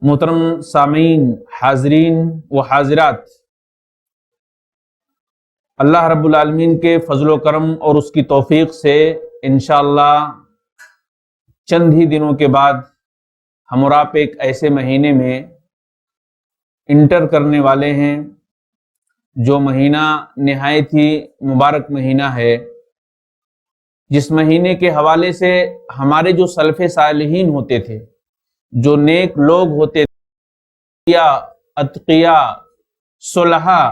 محترم سامعین، حاضرین و حاضرات، اللہ رب العالمین کے فضل و کرم اور اس کی توفیق سے انشاءاللہ چند ہی دنوں کے بعد ہم اور آپ ایک ایسے مہینے میں انٹر کرنے والے ہیں جو مہینہ نہایت ہی مبارک مہینہ ہے، جس مہینے کے حوالے سے ہمارے جو سلف صالحین ہوتے تھے، جو نیک لوگ ہوتے تھے، یا اتقیاء صلحاء،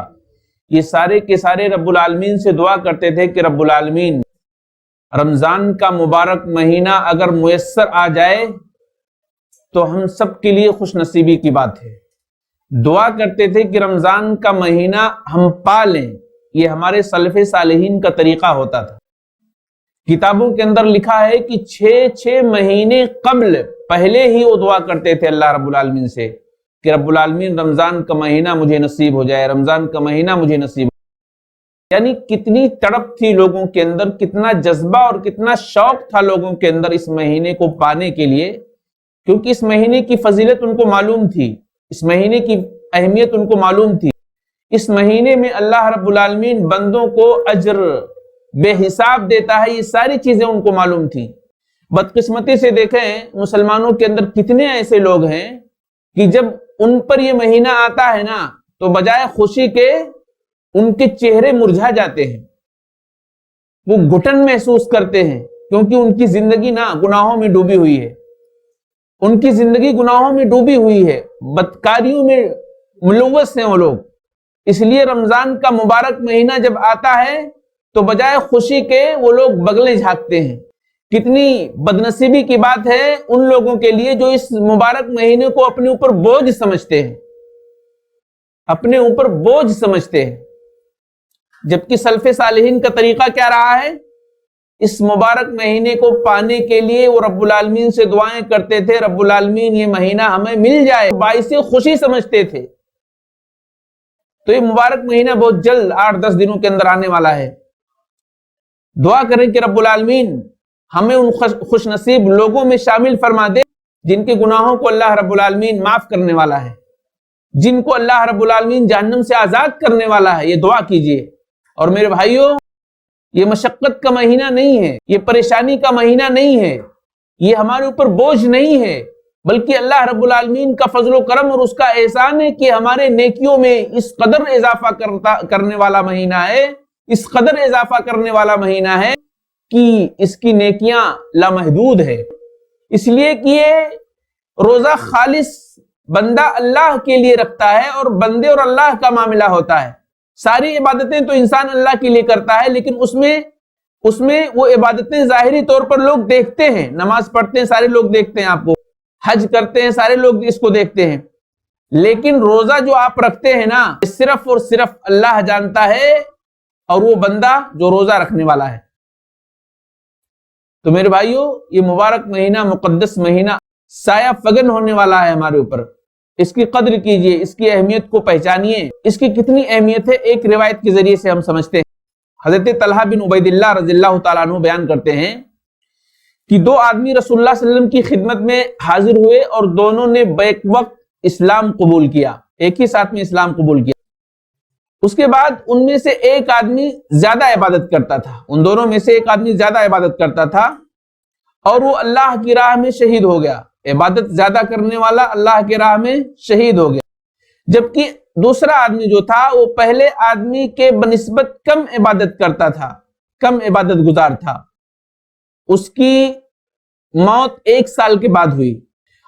یہ سارے کے سارے رب العالمین سے دعا کرتے تھے کہ رب العالمین رمضان کا مبارک مہینہ اگر میسر آ جائے تو ہم سب کے لیے خوش نصیبی کی بات ہے۔ دعا کرتے تھے کہ رمضان کا مہینہ ہم پا لیں، یہ ہمارے سلف صالحین کا طریقہ ہوتا تھا۔ کتابوں کے اندر لکھا ہے کہ 6 مہینے قبل پہلے ہی وہ دعا کرتے تھے اللہ رب العالمین سے کہ رب العالمین رمضان کا مہینہ مجھے نصیب ہو جائے، رمضان کا مہینہ مجھے نصیب ہو جائے۔ یعنی کتنی تڑپ تھی لوگوں کے اندر، کتنا جذبہ اور کتنا شوق تھا لوگوں کے اندر اس مہینے کو پانے کے لیے، کیونکہ اس مہینے کی فضیلت ان کو معلوم تھی، اس مہینے کی اہمیت ان کو معلوم تھی۔ اس مہینے میں اللہ رب العالمین بندوں کو اجر بے حساب دیتا ہے، یہ ساری چیزیں ان کو معلوم تھی۔ بدقسمتی سے دیکھیں مسلمانوں کے اندر کتنے ایسے لوگ ہیں کہ جب ان پر یہ مہینہ آتا ہے نا تو بجائے خوشی کے ان کے چہرے مرجھا جاتے ہیں، وہ گھٹن محسوس کرتے ہیں، کیونکہ ان کی زندگی نا گناہوں میں ڈوبی ہوئی ہے، ان کی زندگی گناہوں میں ڈوبی ہوئی ہے، بدکاریوں میں ملوث ہیں وہ لوگ۔ اس لیے رمضان کا مبارک مہینہ جب آتا ہے تو بجائے خوشی کے وہ لوگ بغلیں جھانکتے ہیں۔ کتنی بدنصیبی کی بات ہے ان لوگوں کے لیے جو اس مبارک مہینے کو اپنے اوپر بوجھ سمجھتے ہیں، اپنے اوپر بوجھ سمجھتے ہیں، جبکہ سلف صالحین کا طریقہ کیا رہا ہے؟ اس مبارک مہینے کو پانے کے لیے وہ رب العالمین سے دعائیں کرتے تھے، رب العالمین یہ مہینہ ہمیں مل جائے، باعث خوشی سمجھتے تھے۔ تو یہ مبارک مہینہ بہت جلد 8-10 دنوں کے اندر آنے والا ہے۔ دعا کریں کہ رب العالمین ہمیں ان خوش نصیب لوگوں میں شامل فرما دے جن کے گناہوں کو اللہ رب العالمین معاف کرنے والا ہے، جن کو اللہ رب العالمین جہنم سے آزاد کرنے والا ہے۔ یہ دعا کیجئے۔ اور میرے بھائیوں، یہ مشقت کا مہینہ نہیں ہے، یہ پریشانی کا مہینہ نہیں ہے، یہ ہمارے اوپر بوجھ نہیں ہے، بلکہ اللہ رب العالمین کا فضل و کرم اور اس کا احسان ہے کہ ہمارے نیکیوں میں اس قدر اضافہ کرنے والا مہینہ ہے، اس قدر اضافہ کرنے والا مہینہ ہے کہ اس کی نیکیاں لامحدود ہے۔ اس لیے کہ یہ روزہ خالص بندہ اللہ کے لیے رکھتا ہے اور بندے اور اللہ کا معاملہ ہوتا ہے۔ ساری عبادتیں تو انسان اللہ کے لیے کرتا ہے، لیکن اس میں وہ عبادتیں ظاہری طور پر لوگ دیکھتے ہیں، نماز پڑھتے ہیں سارے لوگ دیکھتے ہیں آپ کو، حج کرتے ہیں سارے لوگ اس کو دیکھتے ہیں، لیکن روزہ جو آپ رکھتے ہیں نا صرف اور صرف اللہ جانتا ہے اور وہ بندہ جو روزہ رکھنے والا ہے۔ تو میرے بھائیوں، یہ مبارک مہینہ، مقدس مہینہ سایہ فگن ہونے والا ہے ہمارے اوپر، اس کی قدر کیجئے، اس کی اہمیت کو پہچانیے۔ اس کی کتنی اہمیت ہے ایک روایت کے ذریعے سے ہم سمجھتے ہیں۔ حضرت طلحہ بن عبید اللہ رضی اللہ تعالیٰ عنہ بیان کرتے ہیں کہ 2 آدمی رسول اللہ صلی اللہ علیہ وسلم کی خدمت میں حاضر ہوئے اور دونوں نے بیک وقت اسلام قبول کیا، ایک ہی ساتھ میں اسلام قبول کیا۔ اس کے بعد ان میں سے ایک آدمی زیادہ عبادت کرتا تھا، ان دونوں میں سے ایک آدمی زیادہ عبادت کرتا تھا اور وہ اللہ کی راہ میں شہید ہو گیا، عبادت زیادہ کرنے والا اللہ کی راہ میں شہید ہو گیا، جبکہ دوسرا آدمی جو تھا وہ پہلے آدمی کے بنسبت کم عبادت کرتا تھا، کم عبادت گزار تھا۔ اس کی موت 1 سال کے بعد ہوئی۔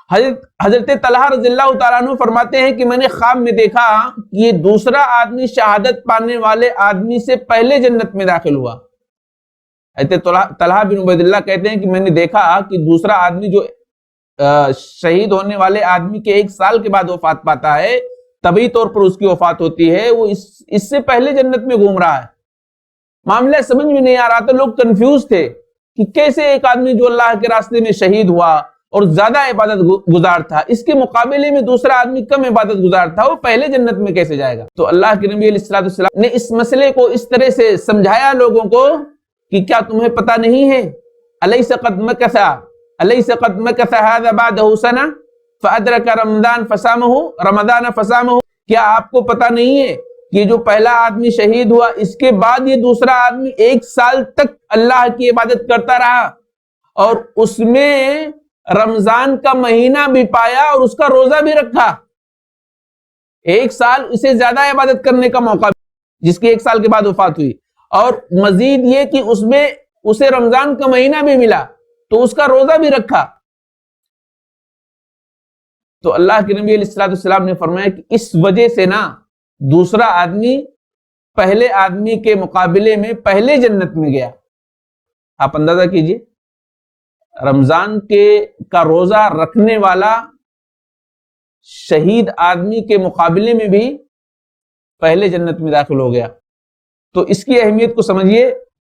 حضرت طلحہ رضی اللہ تعالیٰ عنہ فرماتے ہیں کہ میں نے خواب میں دیکھا کہ یہ دوسرا آدمی شہادت پانے والے آدمی سے پہلے جنت میں داخل ہوا۔ حضرت طلحہ بن عبید اللہ کہتے ہیں کہ میں نے دیکھا کہ دوسرا آدمی جو شہید ہونے والے آدمی کے 1 سال کے بعد وفات پاتا ہے، طبعی طور پر اس کی وفات ہوتی ہے، وہ اس سے پہلے جنت میں گھوم رہا ہے۔ معاملہ سمجھ میں نہیں آ رہا تھا، لوگ کنفیوز تھے کہ کیسے ایک آدمی جو اللہ کے راستے میں شہید ہوا اور زیادہ عبادت گزار تھا، اس کے مقابلے میں دوسرا آدمی کم عبادت گزار تھا، وہ پہلے جنت میں کیسے جائے گا؟ تو اللہ کے نبی علیہ السلام نے اس مسئلے کو اس طرح سے سمجھایا لوگوں کو کہ کیا تمہیں پتہ نہیں ہے الیس قد مکث هذا بعدہ سنہ، فَأَدْرَكَ رمضان فَصَامَهُ، کیا آپ کو پتہ نہیں ہے کہ جو پہلا آدمی شہید ہوا اس کے بعد یہ دوسرا آدمی 1 سال تک اللہ کی عبادت کرتا رہا اور اس میں رمضان کا مہینہ بھی پایا اور اس کا روزہ بھی رکھا؟ 1 سال اسے زیادہ عبادت کرنے کا موقع، جس کی 1 سال کے بعد وفات ہوئی، اور مزید یہ کہ اس میں اسے رمضان کا مہینہ بھی ملا تو اس کا روزہ بھی رکھا۔ تو اللہ کے نبی علیہ السلام نے فرمایا کہ اس وجہ سے نا دوسرا آدمی پہلے آدمی کے مقابلے میں پہلے جنت میں گیا۔ آپ اندازہ کیجئے، رمضان کا روزہ رکھنے والا شہید آدمی کے مقابلے میں بھی پہلے جنت میں داخل ہو گیا۔ تو اس کی اہمیت کو سمجھیے